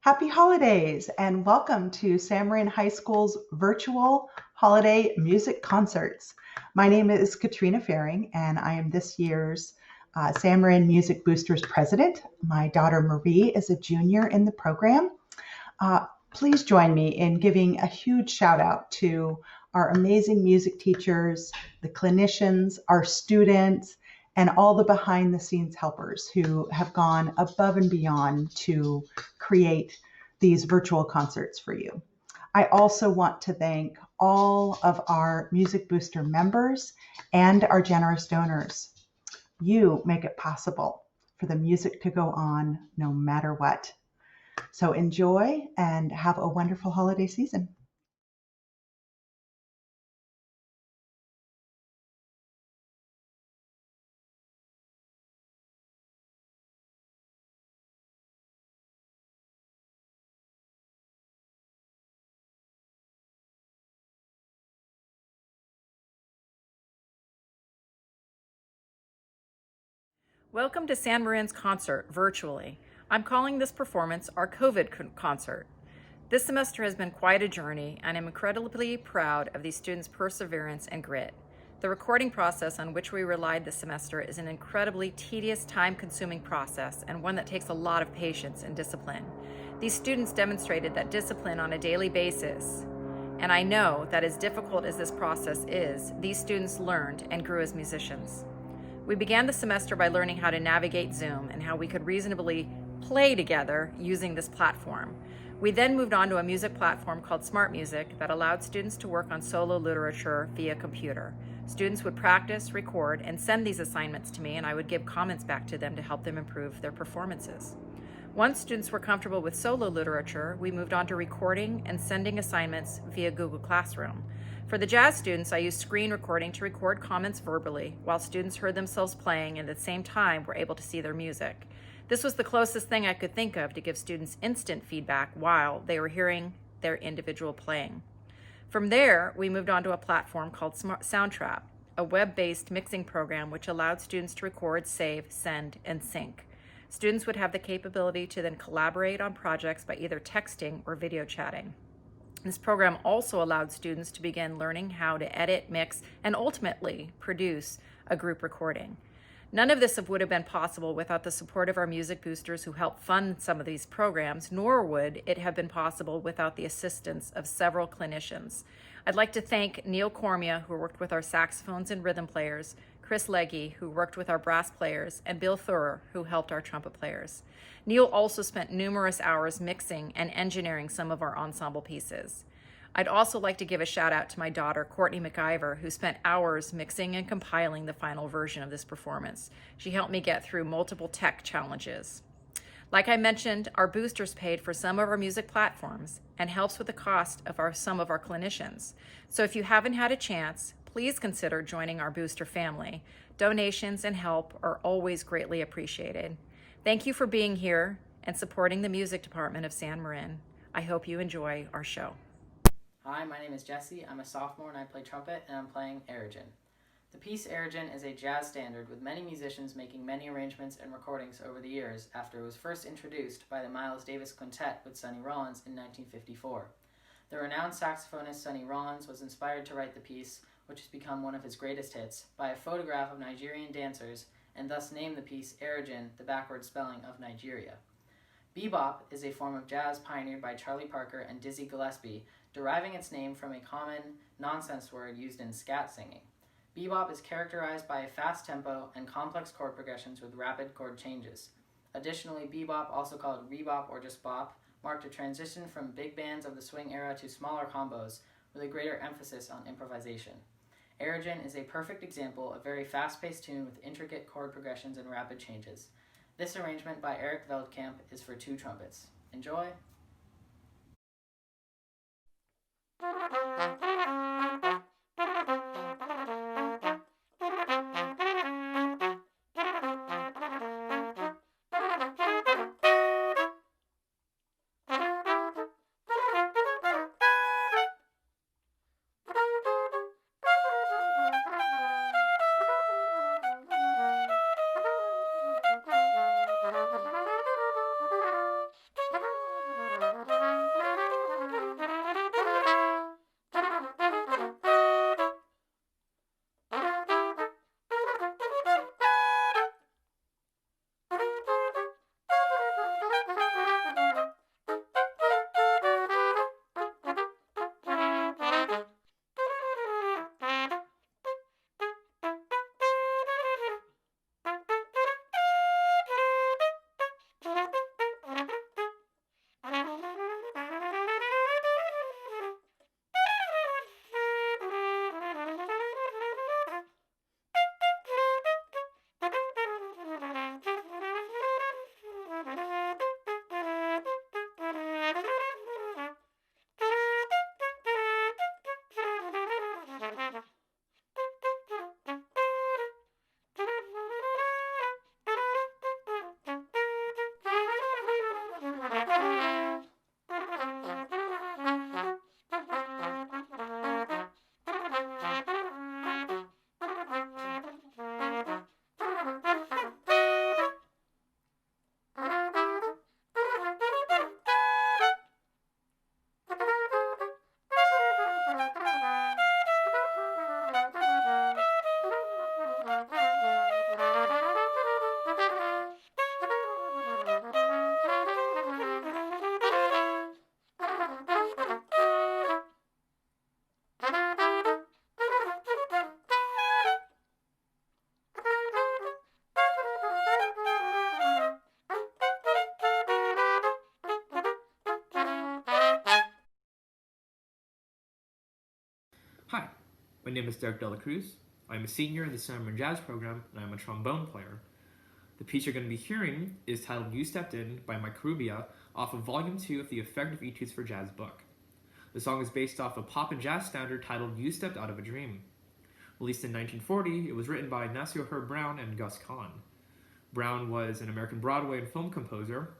Happy holidays and welcome to Marin High School's virtual holiday music concerts. My name is Katrina Faring and I am this year's Marin Music Boosters president. My daughter Marie is a junior in the program. Please join me in giving a huge shout out to our amazing music teachers, the clinicians, our students, and all the behind the scenes helpers who have gone above and beyond to create these virtual concerts for you. I also want to thank all of our Music Booster members and our generous donors. You make it possible for the music to go on no matter what. So enjoy and have a wonderful holiday season. Welcome to San Marin's concert virtually. I'm calling this performance our COVID concert. This semester has been quite a journey, and I'm incredibly proud of these students' perseverance and grit. The recording process on which we relied this semester is an incredibly tedious, time-consuming process and one that takes a lot of patience and discipline. These students demonstrated that discipline on a daily basis, and I know that as difficult as this process is, these students learned and grew as musicians. We began the semester by learning how to navigate Zoom and how we could reasonably play together using this platform. We then moved on to a music platform called Smart Music that allowed students to work on solo literature via computer. Students would practice, record, and send these assignments to me, and I would give comments back to them to help them improve their performances. Once students were comfortable with solo literature, we moved on to recording and sending assignments via Google Classroom. For the jazz students, I used screen recording to record comments verbally, while students heard themselves playing and at the same time were able to see their music. This was the closest thing I could think of to give students instant feedback while they were hearing their individual playing. From there, we moved on to a platform called Soundtrap, a web-based mixing program which allowed students to record, save, send, and sync. Students would have the capability to then collaborate on projects by either texting or video chatting. This program also allowed students to begin learning how to edit, mix, and ultimately produce a group recording. None of this would have been possible without the support of our music boosters who helped fund some of these programs, nor would it have been possible without the assistance of several clinicians. I'd like to thank Neil Cormia, who worked with our saxophones and rhythm players, Chris Legge, who worked with our brass players, and Bill Thurer, who helped our trumpet players. Neil also spent numerous hours mixing and engineering some of our ensemble pieces. I'd also like to give a shout out to my daughter, Courtney McIver, who spent hours mixing and compiling the final version of this performance. She helped me get through multiple tech challenges. Like I mentioned, our boosters paid for some of our music platforms and helps with the cost of some of our clinicians. So if you haven't had a chance, please consider joining our booster family. Donations and help are always greatly appreciated. Thank you for being here and supporting the music department of San Marin. I hope you enjoy our show. Hi, my name is Jesse. I'm a sophomore and I play trumpet, and I'm playing Erigin. The piece Erigin is a jazz standard with many musicians making many arrangements and recordings over the years after it was first introduced by the Miles Davis Quintet with Sonny Rollins in 1954. The renowned saxophonist Sonny Rollins was inspired to write the piece, which has become one of his greatest hits, by a photograph of Nigerian dancers and thus named the piece Erigin, the backward spelling of Nigeria. Bebop is a form of jazz pioneered by Charlie Parker and Dizzy Gillespie, deriving its name from a common nonsense word used in scat singing. Bebop is characterized by a fast tempo and complex chord progressions with rapid chord changes. Additionally, bebop, also called rebop or just bop, marked a transition from big bands of the swing era to smaller combos with a greater emphasis on improvisation. Erigin is a perfect example of a very fast-paced tune with intricate chord progressions and rapid changes. This arrangement by Eric Veldkamp is for 2 trumpets. Enjoy! Hi, my name is Derek Dela Cruz. I'm a senior in the San Marin Jazz program, and I'm a trombone player. The piece you're going to be hearing is titled You Stepped In by Mike Rubia off of Volume 2 of the Effective Etudes for Jazz book. The song is based off a pop and jazz standard titled You Stepped Out of a Dream. Released in 1940, it was written by Nasio Herb Brown and Gus Kahn. Brown was an American Broadway and film composer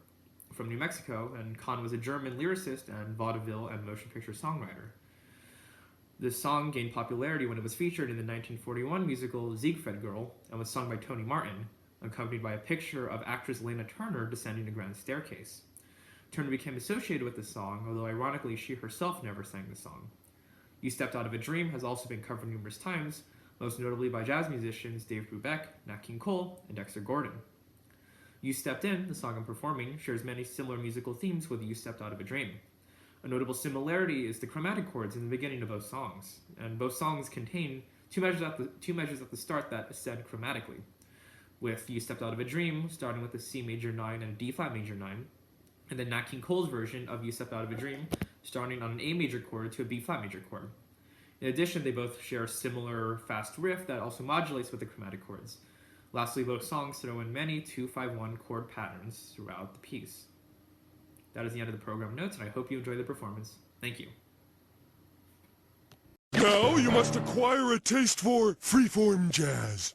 from New Mexico, and Kahn was a German lyricist and vaudeville and motion picture songwriter. This song gained popularity when it was featured in the 1941 musical Siegfried Girl and was sung by Tony Martin, accompanied by a picture of actress Lena Turner descending the grand staircase. Turner became associated with the song, although ironically she herself never sang the song. You Stepped Out of a Dream has also been covered numerous times, most notably by jazz musicians Dave Brubeck, Nat King Cole, and Dexter Gordon. You Stepped In, the song I'm performing, shares many similar musical themes with You Stepped Out of a Dream. A notable similarity is the chromatic chords in the beginning of both songs, and both songs contain two measures at the start that ascend chromatically, with You Stepped Out of a Dream starting with a C major 9 and a D flat major 9, and then Nat King Cole's version of You Stepped Out of a Dream starting on an A major chord to a B flat major chord. In addition, they both share a similar fast riff that also modulates with the chromatic chords. Lastly, both songs throw in many 2-5-1 chord patterns throughout the piece. That is the end of the program notes, and I hope you enjoy the performance. Thank you. Now you must acquire a taste for freeform jazz.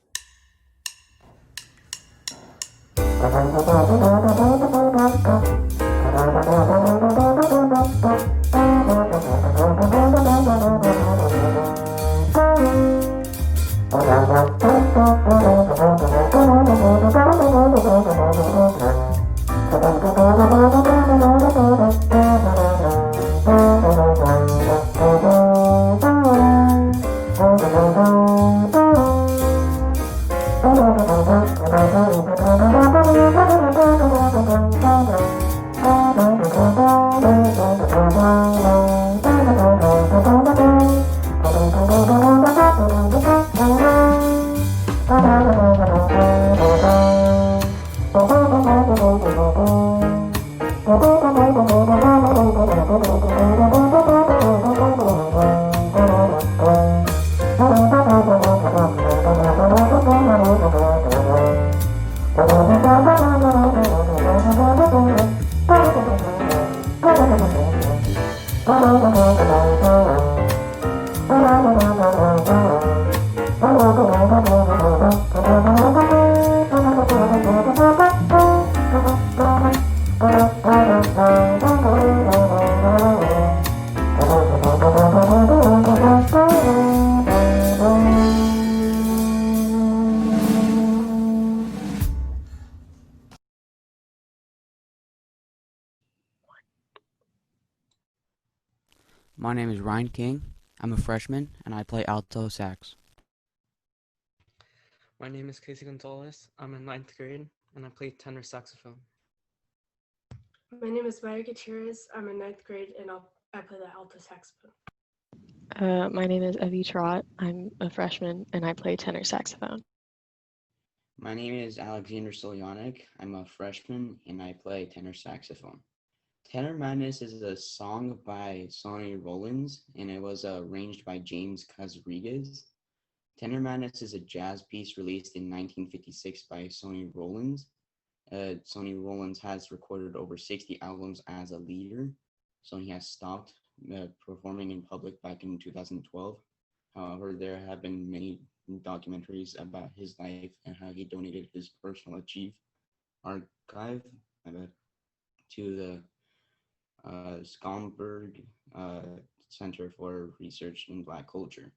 My name is Ryan King. I'm a freshman and I play alto sax. My name is Casey Gonzalez. I'm in 9th grade and I play tenor saxophone. My name is Maya Gutierrez. I'm in 9th grade and I play the alto saxophone. My name is Evie Trott. I'm a freshman and I play tenor saxophone. My name is Alexander Solyanik. I'm a freshman and I play tenor saxophone. Tenor Madness is a song by Sonny Rollins and it was arranged by James Casrigas. Tenor Madness is a jazz piece released in 1956 by Sonny Rollins. Sonny Rollins has recorded over 60 albums as a leader. Sonny has stopped performing in public back in 2012. However, there have been many documentaries about his life and how he donated his personal archive to the Schomburg Center for Research in Black Culture.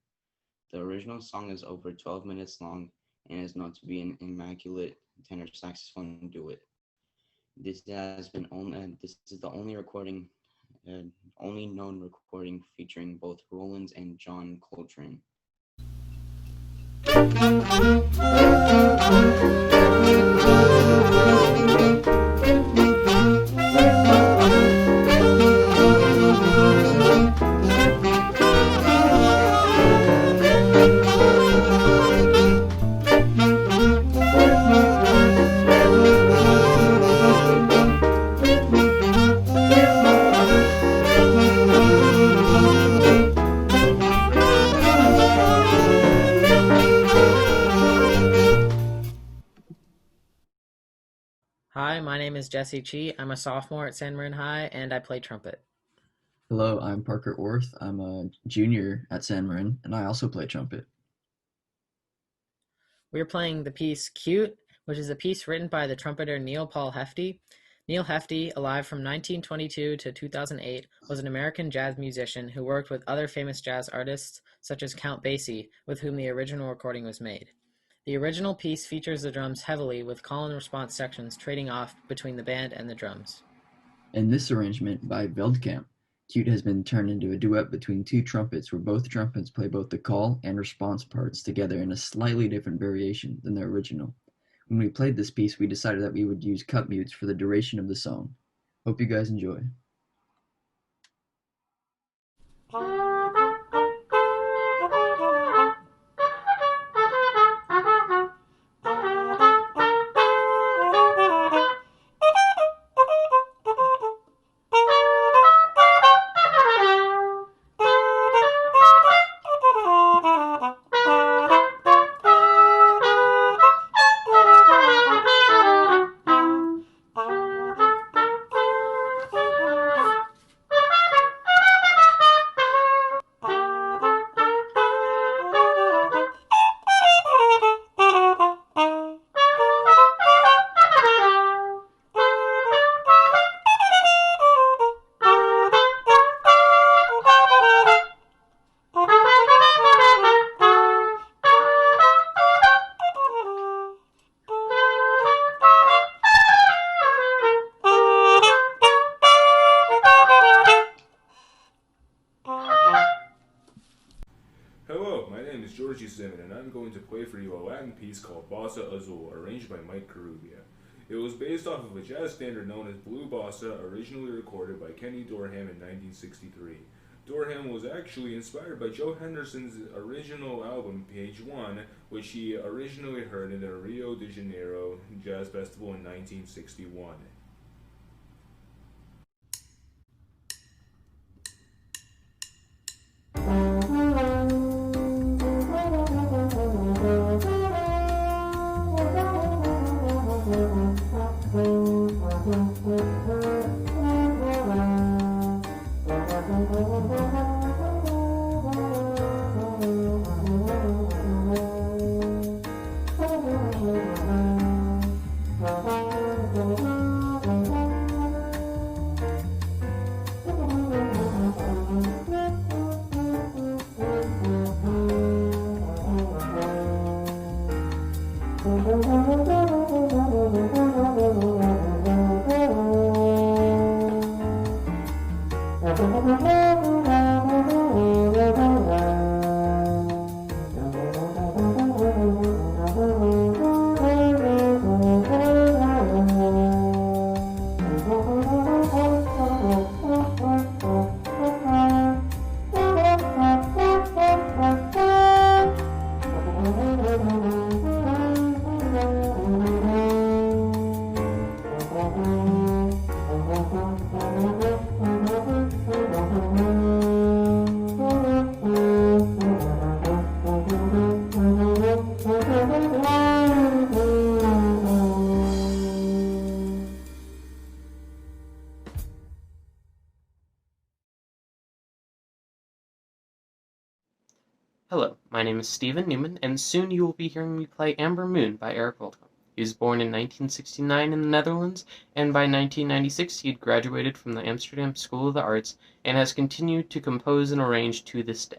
The original song is over 12 minutes long and is known to be an immaculate tenor saxophone duet. This is the only known recording featuring both Rollins and John Coltrane. name is Jesse Chi. I'm a sophomore at San Marin High, and I play trumpet. Hello, I'm Parker Orth. I'm a junior at San Marin, and I also play trumpet. We're playing the piece Cute, which is a piece written by the trumpeter Neil Paul Hefti. Neil Hefti, alive from 1922 to 2008, was an American jazz musician who worked with other famous jazz artists such as Count Basie, with whom the original recording was made. The original piece features the drums heavily, with call and response sections trading off between the band and the drums. In this arrangement by Veldkamp, Cute has been turned into a duet between two trumpets where both trumpets play both the call and response parts together in a slightly different variation than the original. When we played this piece, we decided that we would use cut mutes for the duration of the song. Hope you guys enjoy. Hello, my name is Georgie Simon, and I'm going to play for you a Latin piece called Bossa Azul, arranged by Mike Carubia. It was based off of a jazz standard known as Blue Bossa, originally recorded by Kenny Dorham in 1963. Dorham was actually inspired by Joe Henderson's original album, Page One, which he originally heard in the Rio de Janeiro Jazz Festival in 1961. Hello, my name is Stephen Newman, and soon you will be hearing me play Amber Moon by Eric Wildholm. He was born in 1969 in the Netherlands, and by 1996 he had graduated from the Amsterdam School of the Arts and has continued to compose and arrange to this day.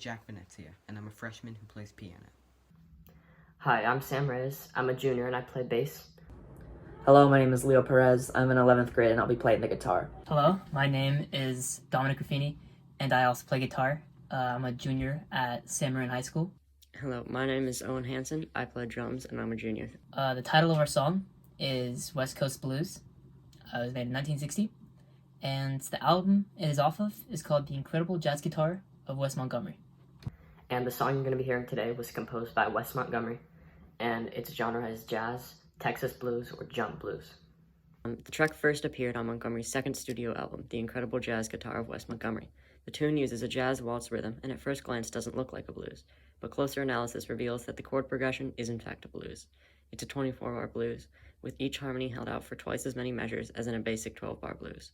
Jack Venezia, and I'm a freshman who plays piano. Hi, I'm Sam Reyes. I'm a junior and I play bass. Hello, my name is Leo Perez. I'm in 11th grade and I'll be playing the guitar. Hello, my name is Dominic Ruffini and I also play guitar. I'm a junior at Marin High School. Hello, my name is Owen Hansen. I play drums and I'm a junior. The title of our song is West Coast Blues. It was made in 1960. And the album it is off of is called The Incredible Jazz Guitar of Wes Montgomery. And the song you're going to be hearing today was composed by Wes Montgomery, and its genre is jazz, Texas blues, or jump blues. The track first appeared on Montgomery's second studio album, The Incredible Jazz Guitar of Wes Montgomery. The tune uses a jazz waltz rhythm and at first glance doesn't look like a blues, but closer analysis reveals that the chord progression is in fact a blues. It's a 24-bar blues, with each harmony held out for twice as many measures as in a basic 12-bar blues.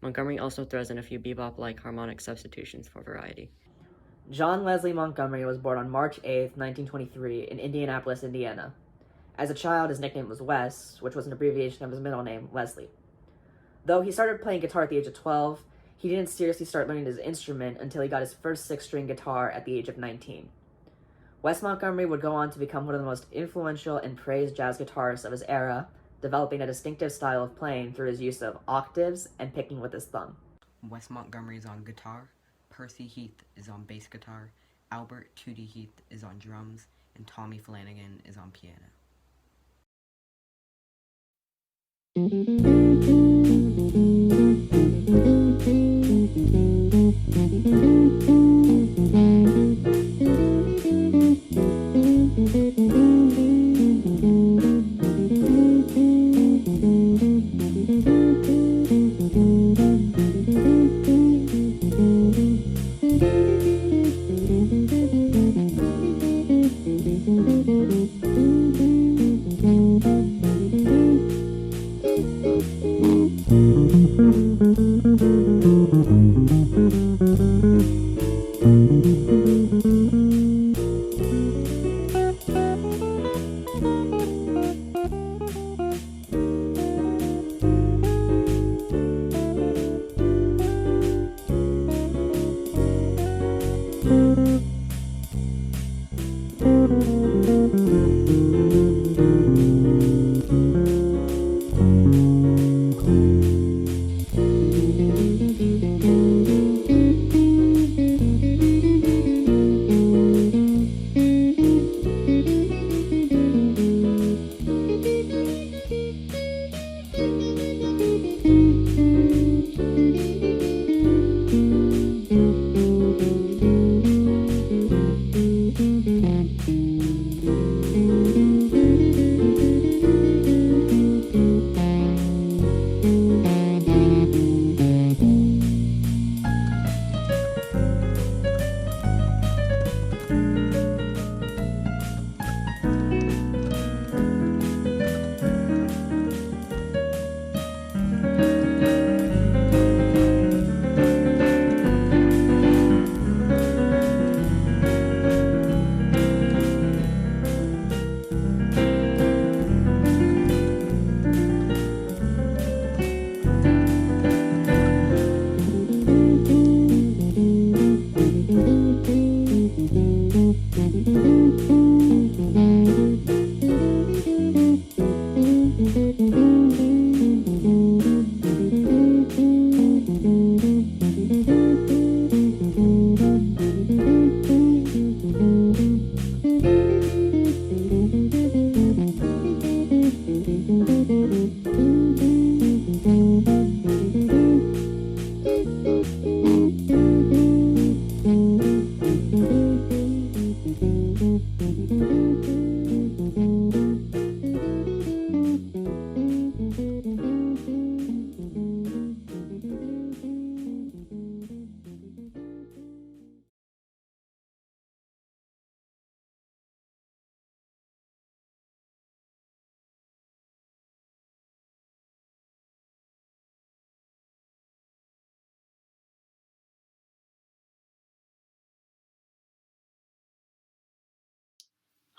Montgomery also throws in a few bebop-like harmonic substitutions for variety. John Leslie Montgomery was born on March 8, 1923, in Indianapolis, Indiana. As a child, his nickname was Wes, which was an abbreviation of his middle name, Leslie. Though he started playing guitar at the age of 12, he didn't seriously start learning his instrument until he got his first six-string guitar at the age of 19. Wes Montgomery would go on to become one of the most influential and praised jazz guitarists of his era, developing a distinctive style of playing through his use of octaves and picking with his thumb. Wes Montgomery is on guitar, Percy Heath is on bass guitar, Albert Tootie Heath is on drums, and Tommy Flanagan is on piano.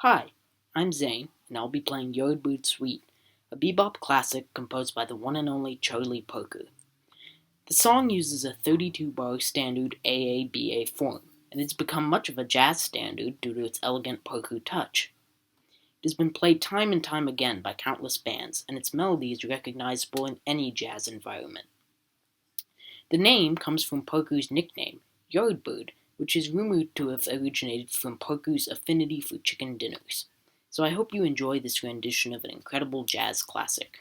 Hi, I'm Zane, and I'll be playing Yod Boot Suite, a bebop classic composed by the one and only Charlie Parker. The song uses a 32-bar standard AABA form, and it's become much of a jazz standard due to its elegant polka touch. It has been played time and time again by countless bands, and its melody is recognizable in any jazz environment. The name comes from Polku's nickname, Yardbird, which is rumored to have originated from Polku's affinity for chicken dinners. So I hope you enjoy this rendition of an incredible jazz classic.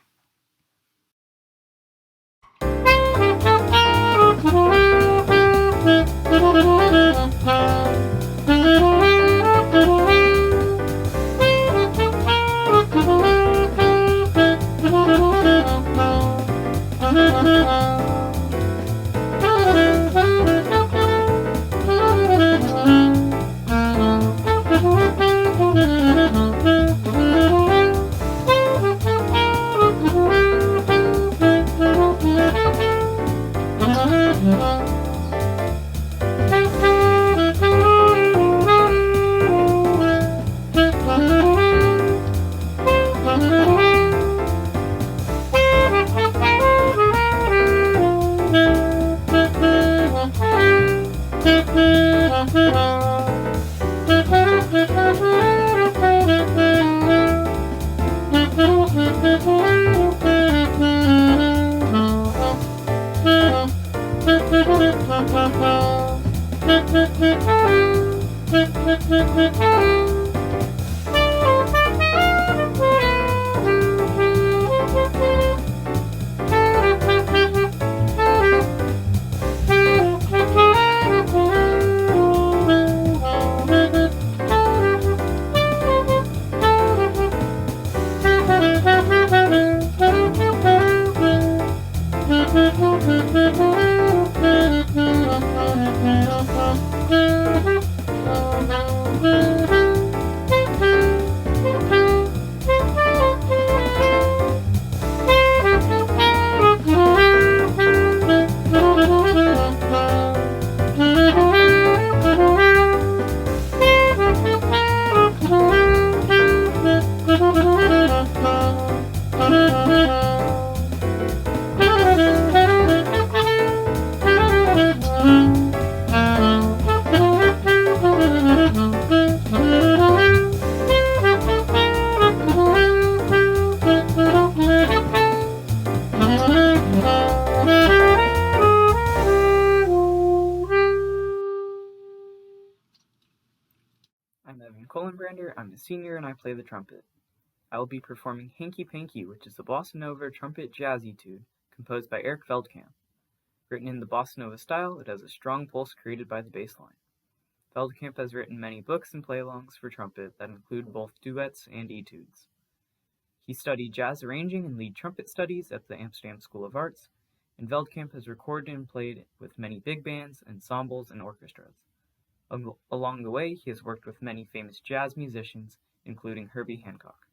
I'm a senior and I play the trumpet. I will be performing Hanky Panky, which is a bossa nova trumpet jazz etude composed by Eric Veldkamp. Written in the bossa nova style, it has a strong pulse created by the bass line. Veldkamp has written many books and play-alongs for trumpet that include both duets and etudes. He studied jazz arranging and lead trumpet studies at the Amsterdam School of Arts, and Veldkamp has recorded and played with many big bands, ensembles, and orchestras. Along the way, he has worked with many famous jazz musicians, including Herbie Hancock.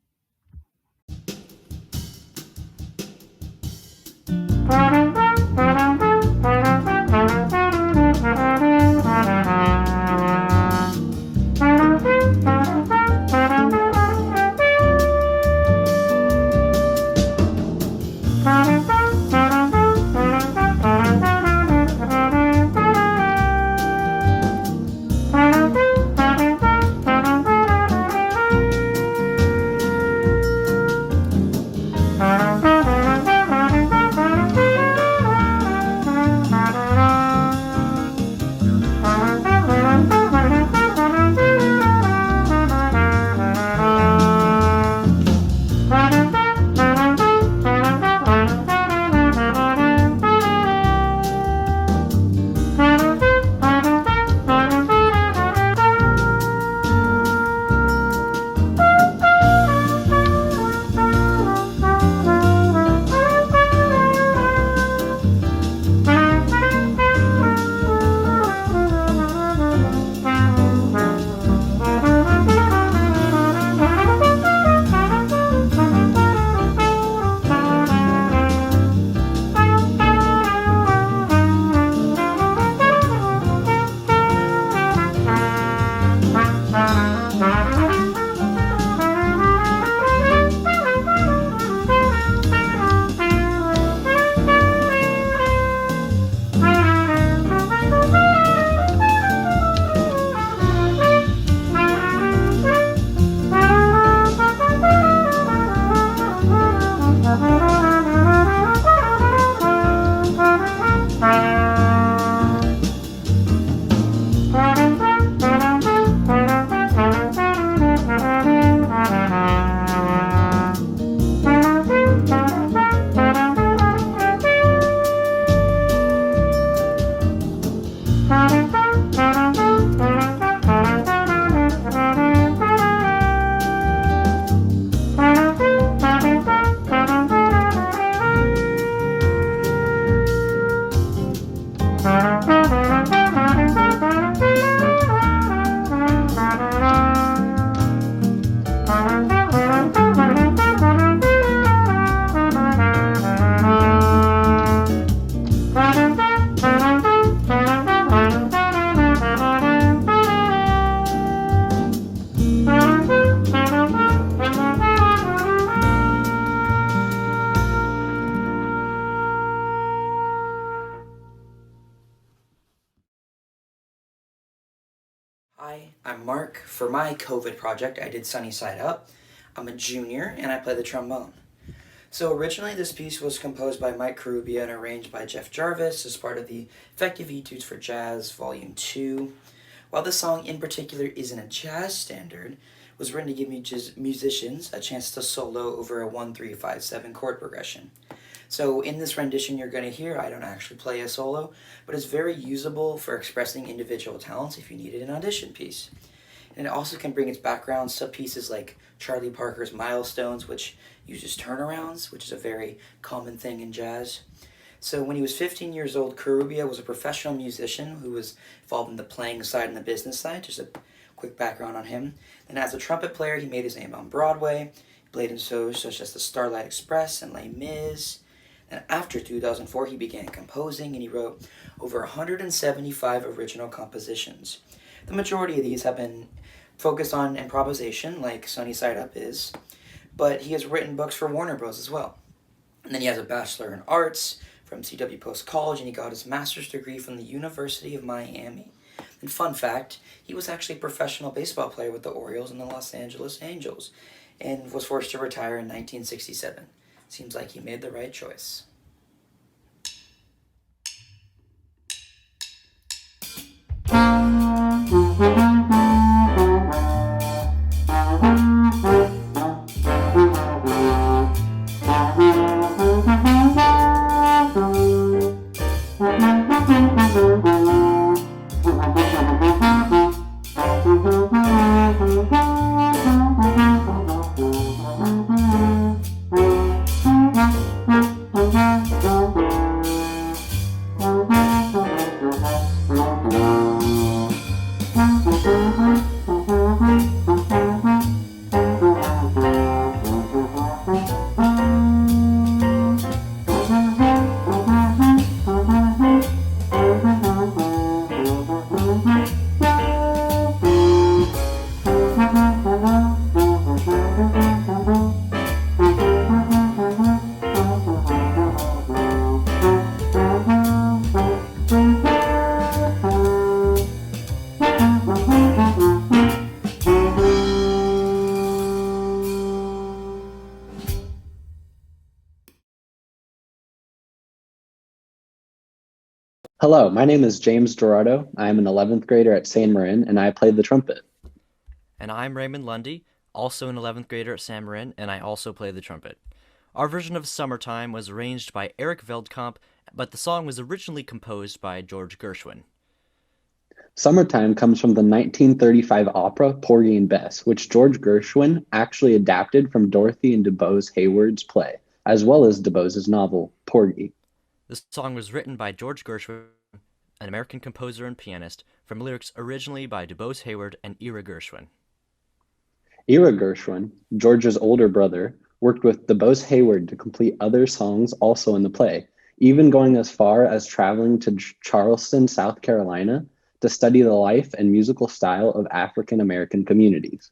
Hi, I'm Mark. For my COVID project, I did Sunny Side Up. I'm a junior and I play the trombone. So originally this piece was composed by Mike Carubia and arranged by Jeff Jarvis as part of the Effective Etudes for Jazz Volume 2. While this song in particular isn't a jazz standard, it was written to give musicians a chance to solo over a 1-3-5-7 chord progression. So in this rendition you're going to hear, I don't actually play a solo, but it's very usable for expressing individual talents if you needed an audition piece. And it also can bring its background sub-pieces like Charlie Parker's Milestones, which uses turnarounds, which is a very common thing in jazz. So when he was 15 years old, Carubia was a professional musician who was involved in the playing side and the business side. Just a quick background on him. And as a trumpet player, he made his name on Broadway. He played in shows such as the Starlight Express and Les Mis. And after 2004, he began composing, and he wrote over 175 original compositions. The majority of these have been focused on improvisation, like Sunny Side Up is, but he has written books for Warner Bros. As well. And then he has a Bachelor in Arts from C.W. Post College, and he got his master's degree from the University of Miami. And fun fact, he was actually a professional baseball player with the Orioles and the Los Angeles Angels, and was forced to retire in 1967. Seems like he made the right choice. Hello, my name is James Dorado. I am an 11th grader at San Marin, and I play the trumpet. And I'm Raymond Lundy, also an 11th grader at San Marin, and I also play the trumpet. Our version of Summertime was arranged by Eric Veldkamp, but the song was originally composed by George Gershwin. Summertime comes from the 1935 opera Porgy and Bess, which George Gershwin actually adapted from Dorothy and DuBose Hayward's play, as well as DuBose's novel, Porgy. The song was written by George Gershwin, an American composer and pianist, from lyrics originally by DuBose Hayward and Ira Gershwin. Ira Gershwin, George's older brother, worked with DuBose Hayward to complete other songs also in the play, even going as far as traveling to Charleston, South Carolina, to study the life and musical style of African American communities.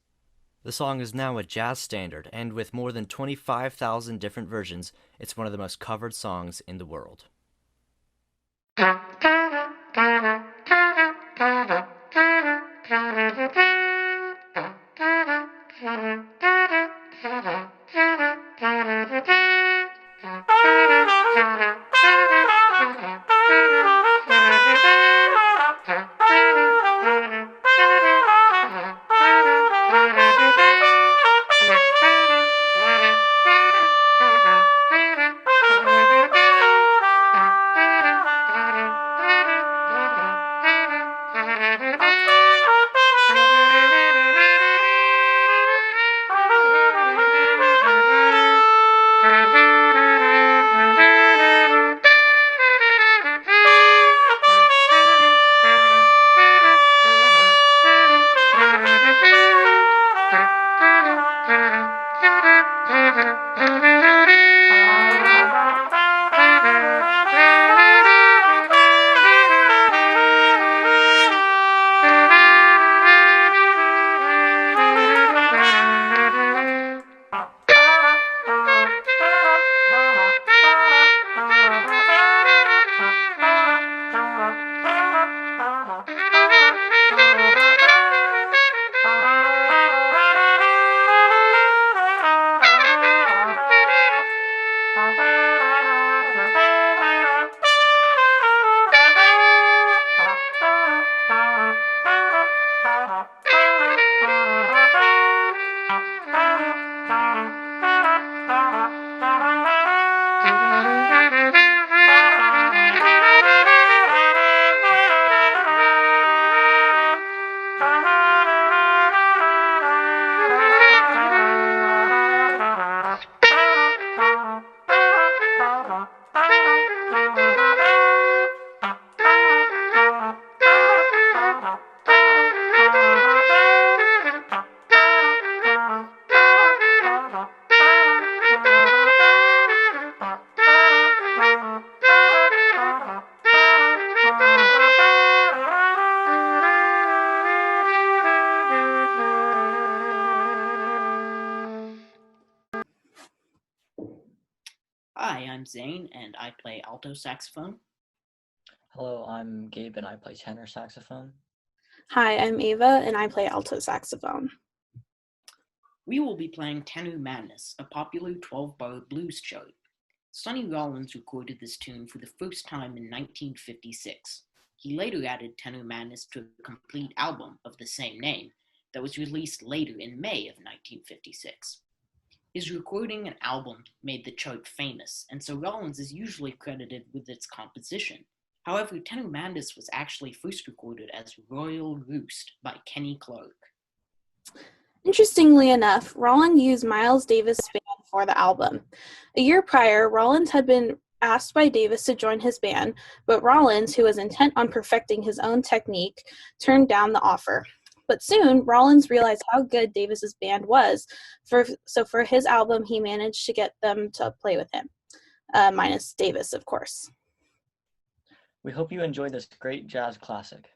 The song is now a jazz standard, and with more than 25,000 different versions, it's one of the most covered songs in the world. Hi, I'm Zane, and I play alto saxophone. Hello, I'm Gabe, and I play tenor saxophone. Hi, I'm Ava, and I play alto saxophone. We will be playing Tenor Madness, a popular 12-bar blues chart. Sonny Rollins recorded this tune for the first time in 1956. He later added Tenor Madness to a complete album of the same name that was released later in May of 1956. His recording and album made the chart famous, and so Rollins is usually credited with its composition. However, Tenor Madness was actually first recorded as Royal Roost by Kenny Clarke. Interestingly enough, Rollins used Miles Davis' band for the album. A year prior, Rollins had been asked by Davis to join his band, but Rollins, who was intent on perfecting his own technique, turned down the offer. But soon, Rollins realized how good Davis's band was, so for his album, he managed to get them to play with him, minus Davis, of course. We hope you enjoy this great jazz classic.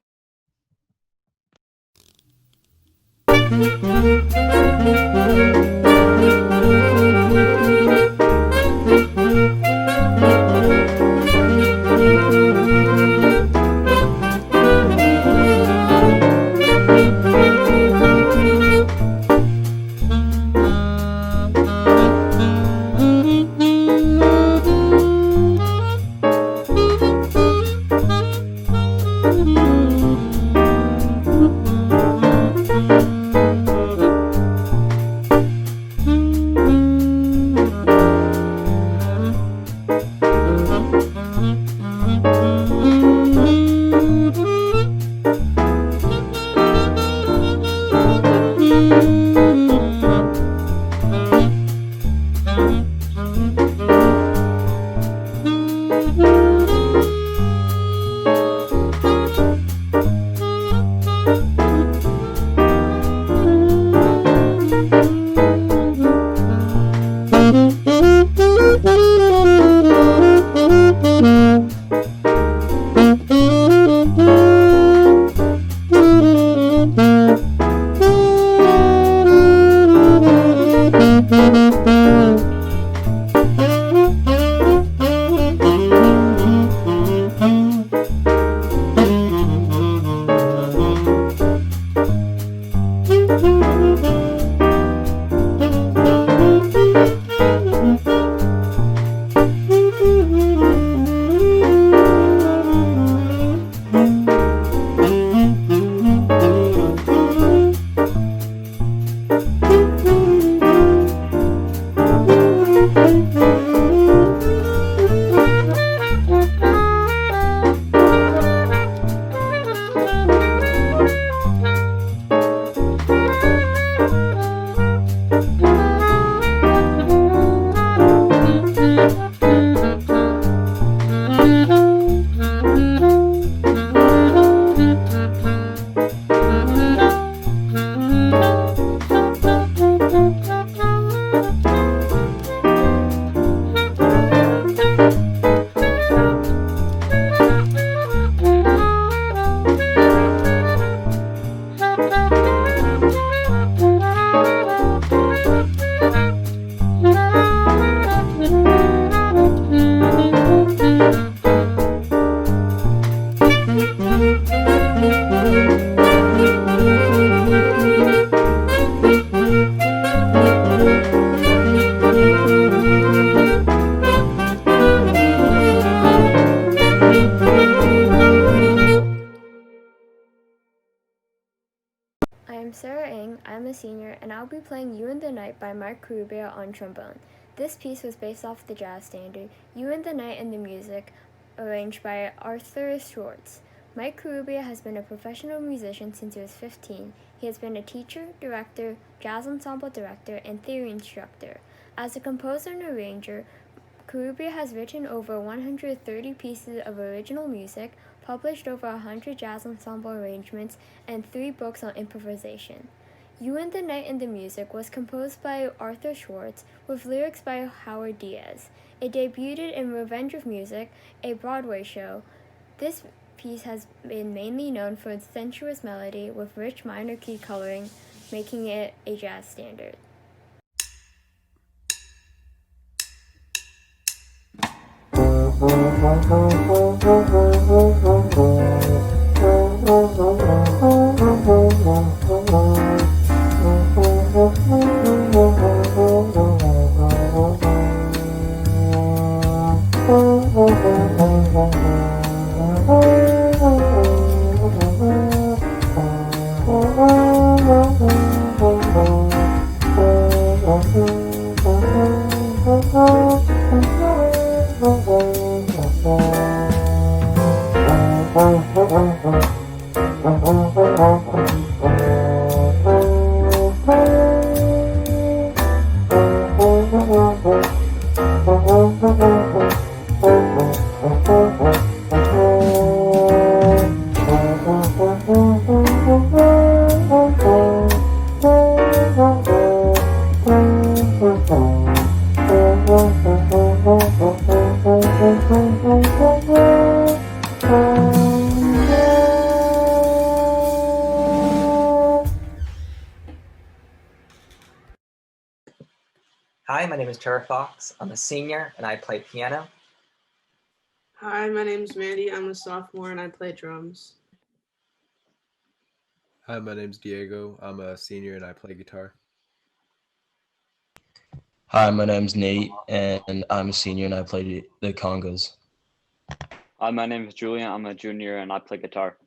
I'm a senior, and I'll be playing You and the Night by Mark Rubio on trombone. This piece was based off the jazz standard You and the Night and the Music, arranged by Arthur Schwartz. Mike Rubio has been a professional musician since he was 15. He has been a teacher, director, jazz ensemble director, and theory instructor. As a composer and arranger, Karubia has written over 130 pieces of original music, published over 100 jazz ensemble arrangements, and 3 books on improvisation. You and the Night and the Music was composed by Arthur Schwartz with lyrics by Howard Diaz. It debuted in Revenge of Music, a Broadway show. This piece has been mainly known for its sensuous melody with rich minor key coloring, making it a jazz standard. Hi, my name is Trevor Fox. I'm a senior and I play piano. Hi, my name's Mandy. I'm a sophomore and I play drums. Hi, my name's Diego. I'm a senior and I play guitar. Hi, my name's Nate and I'm a senior and I play the congas. Hi, my name is Julian. I'm a junior and I play guitar.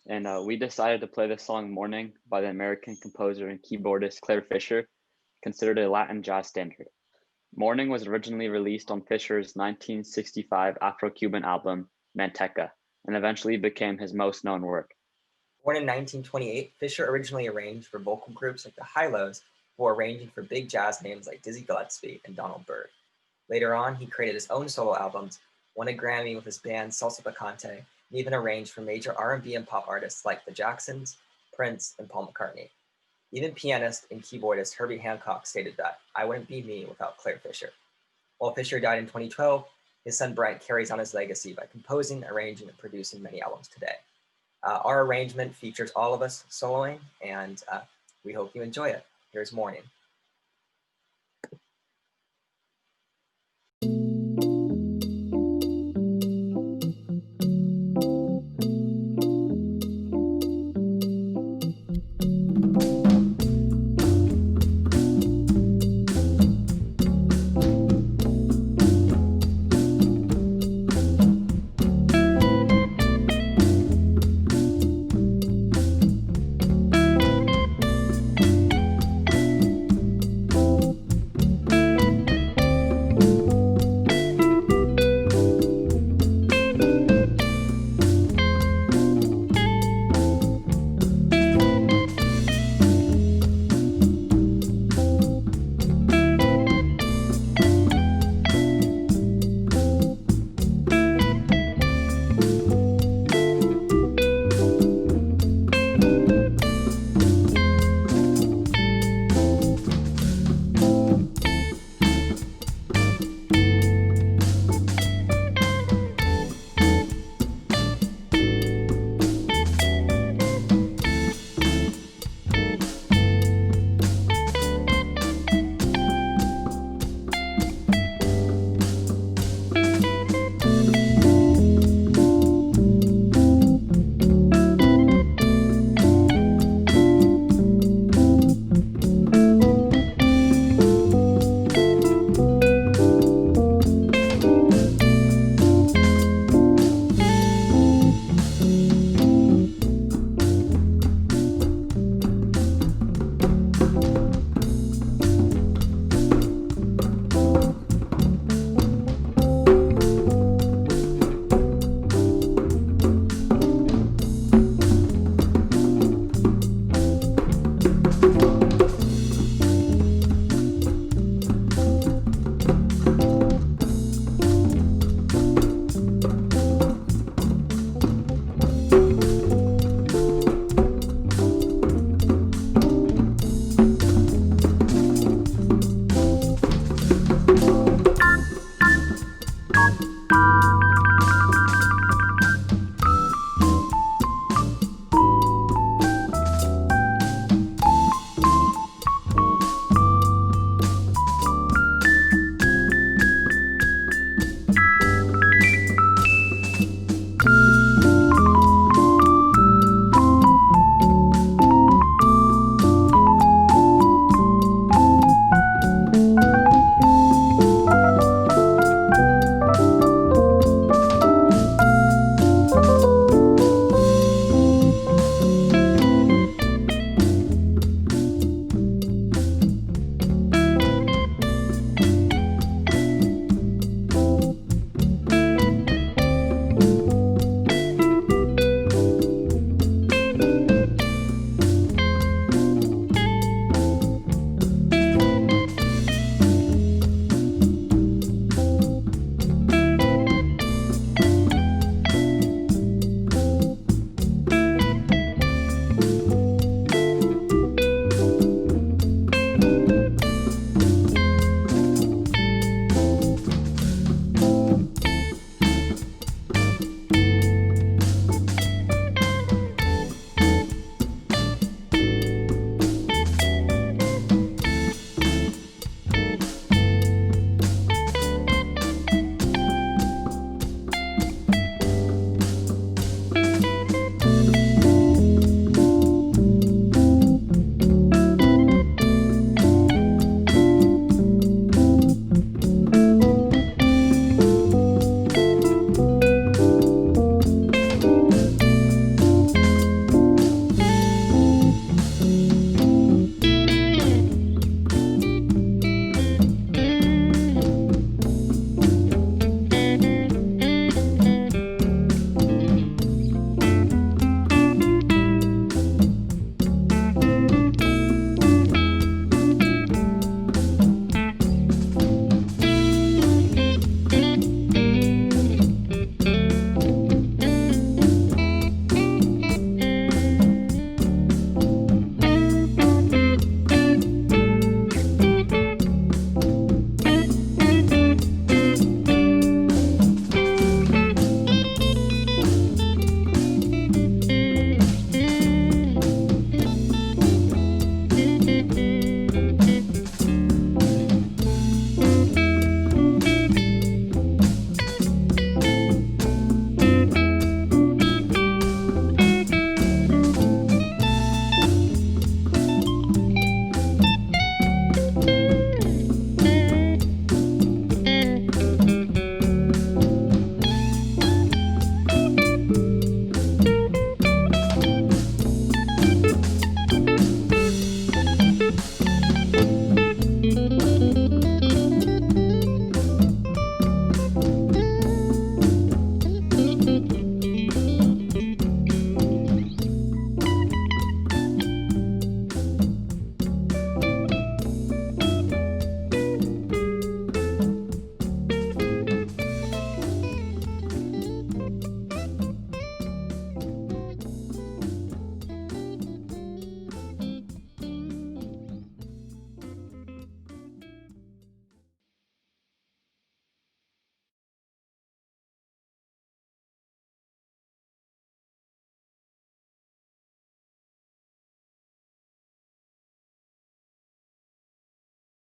And we decided to play the song Morning by the American composer and keyboardist Claire Fischer, considered a Latin jazz standard. Morning was originally released on Fischer's 1965 Afro-Cuban album, Manteca, and eventually became his most known work. Born in 1928, Fischer originally arranged for vocal groups like the Hi-Los, before arranging for big jazz names like Dizzy Gillespie and Donald Byrd. Later on, he created his own solo albums, won a Grammy with his band Salsa Picante, and even arranged for major R&B and pop artists like the Jacksons, Prince, and Paul McCartney. Even pianist and keyboardist Herbie Hancock stated that, "I wouldn't be me without Claire Fischer." While Fischer died in 2012, his son Brent carries on his legacy by composing, arranging, and producing many albums today. Our arrangement features all of us soloing, and we hope you enjoy it. Here's Morning.